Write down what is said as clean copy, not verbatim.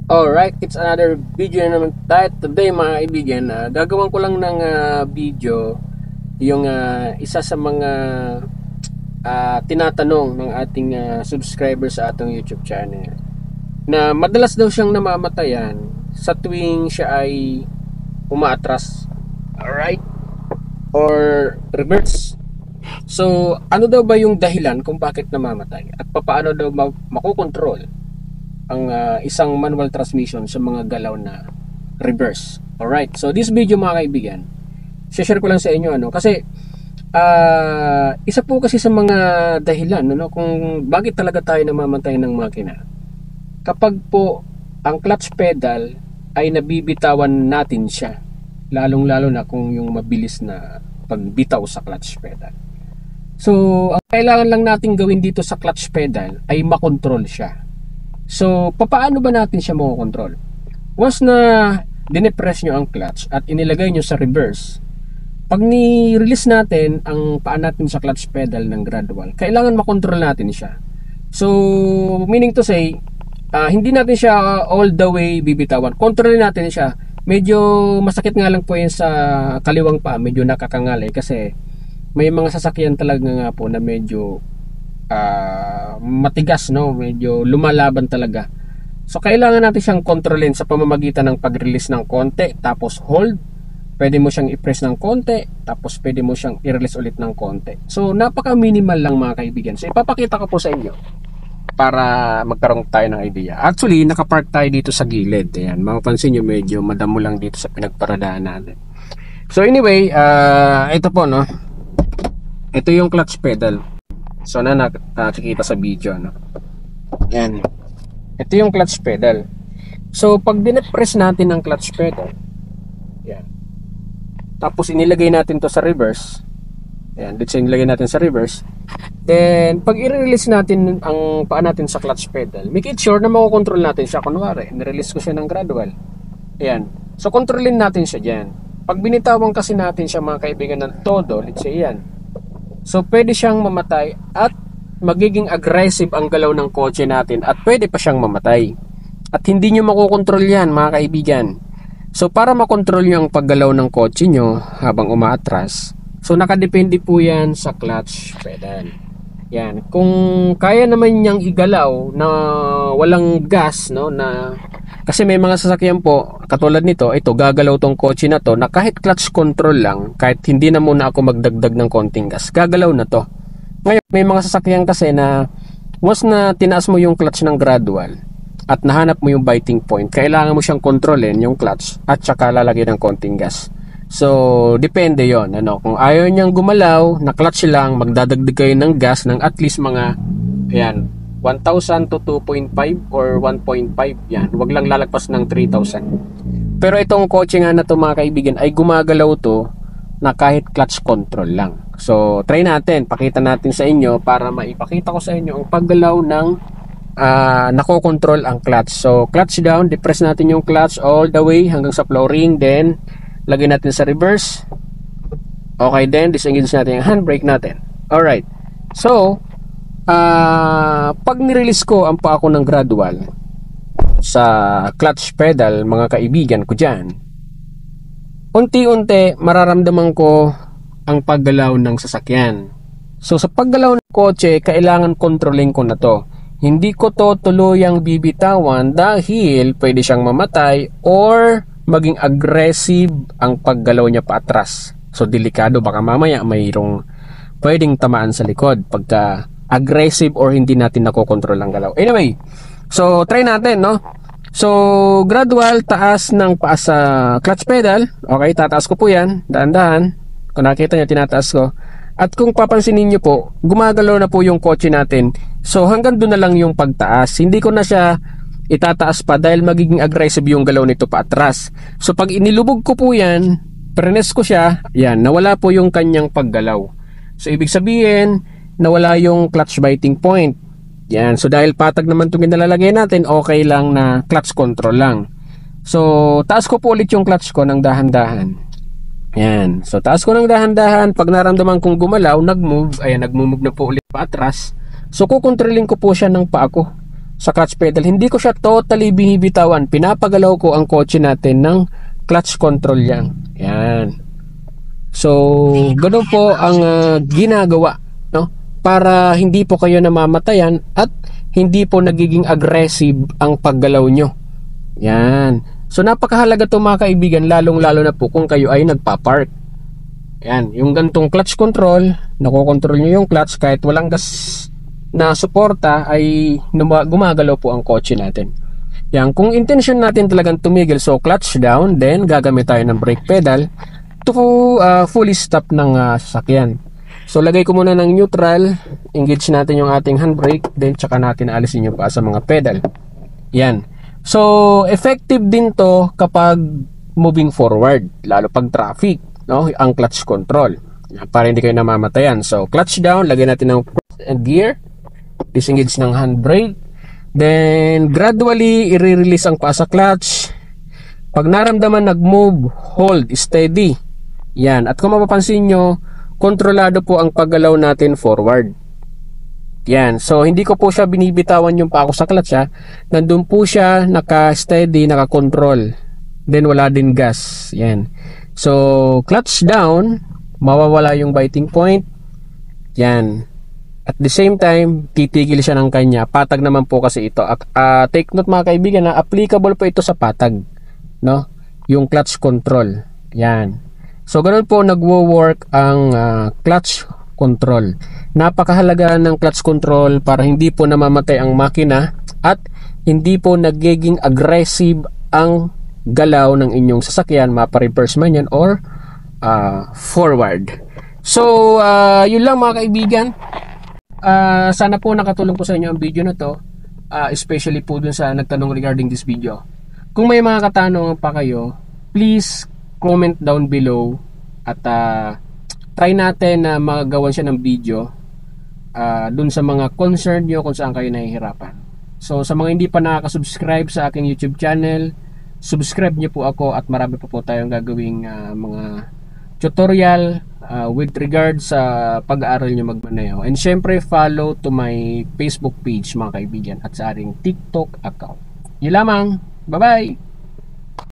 Alright, it's another video na naman tayo today mga kaibigan. Gagawin ko lang ng video yung isa sa mga tinatanong ng ating subscribers sa atong YouTube channel, na madalas daw siyang namamatayan sa tuwing siya ay umaatras, alright, or reverse. So ano daw ba yung dahilan kung bakit namamatay at paano daw makokontrol ang isang manual transmission sa mga galaw na reverse. Alright, so this video mga kaibigan, share ko lang sa inyo kasi isa po kasi sa mga dahilan kung bakit talaga tayo namamatay ng makina kapag po ang clutch pedal ay nabibitawan natin siya, lalong lalo na kung yung mabilis na pagbitaw sa clutch pedal. So ang kailangan lang natin gawin dito sa clutch pedal ay makontrol siya. So, paano ba natin siya makokontrol? Once na dinepress nyo ang clutch at inilagay nyo sa reverse, pag ni-release natin ang paa natin sa clutch pedal ng gradual, kailangan makontrol natin siya. So, meaning to say, hindi natin siya all the way bibitawan. Kontrolin natin siya. Medyo masakit nga lang po yan sa kaliwang paa, medyo nakakangalay kasi may mga sasakyan talaga nga po na medyo matigas, medyo lumalaban talaga. So kailangan natin siyang kontrolin sa pamamagitan ng pag-release ng konti tapos hold. Pwede mo siyang i-press ng konti tapos pwede mo siyang i-release ulit ng konti. So napaka minimal lang mga kaibigan. So ipapakita ko po sa inyo para magkaroon tayo ng idea. Actually nakapark tayo dito sa gilid. Ayan, mapapansin nyo medyo madamo lang dito sa pinagparadaan natin. So anyway, ito po ito yung clutch pedal. So nakikita sa video yan. Ito yung clutch pedal. So pag dinepress natin ang clutch pedal, yan, tapos inilagay natin to sa reverse, yan, dito inilagay natin sa reverse, then pag i-release natin ang paa natin sa clutch pedal, make it sure na makokontrol natin siya. Kunwari nirelease ko siya ng gradual, yan, so kontrolin natin siya dyan. Pag binitawan kasi natin siya mga kaibigan ng todo, let's say yan, so pwede siyang mamatay at magiging aggressive ang galaw ng kotse natin at pwede pa siyang mamatay. At hindi nyo makokontrol yan mga kaibigan. So para makontrol nyo ang paggalaw ng kotse nyo habang umaatras, so nakadepende po yan sa clutch pedal. Yan, kung kaya naman niyang igalaw na walang gas, na kasi may mga sasakyan po katulad nito, ito gagalaw tong kotse na to na kahit clutch control lang, kahit hindi na muna ako magdagdag ng konting gas, gagalaw na to. Ngayon may mga sasakyan kasi na once na tinaas mo yung clutch ng gradual at nahanap mo yung biting point, kailangan mo siyang kontrolin yung clutch at saka lalagyan ng konting gas. So depende yon, kung ayaw niyang gumalaw na clutch lang, magdadagdag kayo ng gas ng at least mga 1,000 to 2.5 or 1.5, yan, wag lang lalagpas ng 3,000. Pero itong kotse nga na to mga kaibigan ay gumagalaw to na kahit clutch control lang. So try natin, pakita natin sa inyo para maipakita ko sa inyo ang paggalaw ng nakokontrol ang clutch. So clutch down, depress natin yung clutch all the way hanggang sa flooring, then lagay natin sa reverse. Okay, then disengage natin yung handbrake natin. Alright, so pag nirelease ko ang paa ko ng gradual sa clutch pedal mga kaibigan ko dyan, unti-unti mararamdaman ko ang paggalaw ng sasakyan. So sa paggalaw ng kotse, kailangan kontrolin ko na to. Hindi ko to tuluyang bibitawan dahil pwede siyang mamatay or maging aggressive ang paggalaw niya paatras. So delikado, baka mamaya mayroong pwedeng tamaan sa likod pagka aggressive or hindi natin nakokontrol ang galaw. Anyway, so try natin, So gradual taas ng paa sa clutch pedal. Okay, tataas ko po yan dahan-dahan. Kung nakita niyo, tinataas ko. At kung papansinin niyo po, gumagalaw na po yung kotse natin. So hanggang doon na lang yung pagtaas. Hindi ko na siya itataas pa dahil magiging aggressive yung galaw nito paatras. So pag inilubog ko po yan, prenes ko siya, yan, nawala po yung kanyang paggalaw. So ibig sabihin, nawala yung clutch biting point. Yan, so dahil patag naman itong inalalagay natin, okay lang na clutch control lang. So taas ko po ulit yung clutch ko ng dahan-dahan. Yan, so taas ko ng dahan-dahan. Pag naramdaman kong gumalaw, nag-move na po ulit paatras. So kukontrolin ko po siya ng paa ko. sa clutch pedal. Hindi ko siya totally binibitawan. Pinapagalaw ko ang kotse natin ng clutch control yan. Yan. So, ganoon po ang ginagawa, no? Para hindi po kayo namamatayan at hindi po nagiging aggressive ang paggalaw nyo. Yan. So, napakahalaga to mga kaibigan, lalong-lalo na po kung kayo ay nagpa-park. Yan. Yung gantong clutch control, nakokontrol nyo yung clutch kahit walang gas na suporta, ay gumagalaw po ang kotse natin. Yan. Kung intention natin talagang tumigil, so clutch down, then gagamit tayo ng brake pedal to fully stop ng sasakyan. So lagay ko muna ng neutral, engage natin yung ating handbrake, then tsaka natin alisin yung paa sa mga pedal. Yan. So effective din to kapag moving forward, lalo pag traffic, no? Ang clutch control. Yan, para hindi kayo namamatayan. So clutch down, lagay natin ng gear, disengage ng handbrake, then gradually i-release ang paa sa clutch. Pag naramdaman nag-move, hold steady. Yan. At kung mapapansin nyo, kontrolado po ang paggalaw natin forward. Yan. So, hindi ko po siya binibitawan yung pa ako sa clutch, ha. Nandun po siya, naka-steady, naka-control. Then, wala din gas. Yan. So, clutch down, mawawala yung biting point. Yan. At the same time, titigil siya ng kanya. Patag naman po kasi ito. Take note mga kaibigan, na applicable po ito sa patag, no? Yung clutch control. Yan. So, ganun po nagwo-work ang clutch control. Napakahalaga ng clutch control para hindi po namamatay ang makina at hindi po nagiging aggressive ang galaw ng inyong sasakyan, mapa-reverse man yan or forward. So, yun lang mga kaibigan. Sana po nakatulong po sa inyo ang video na to, especially po dun sa nagtanong regarding this video. Kung may mga katanungan pa kayo, please comment down below at try natin na magawan siya ng video dun sa mga concern nyo kung saan kayo nahihirapan. So sa mga hindi pa nakaka-subscribe sa aking YouTube channel, subscribe nyo po ako at marami po tayong gagawing mga tutorial with regard sa pag-aaral nyo magmaneho. And syempre follow to my Facebook page mga kaibigan at sa ating TikTok account. Yun lamang. Bye bye!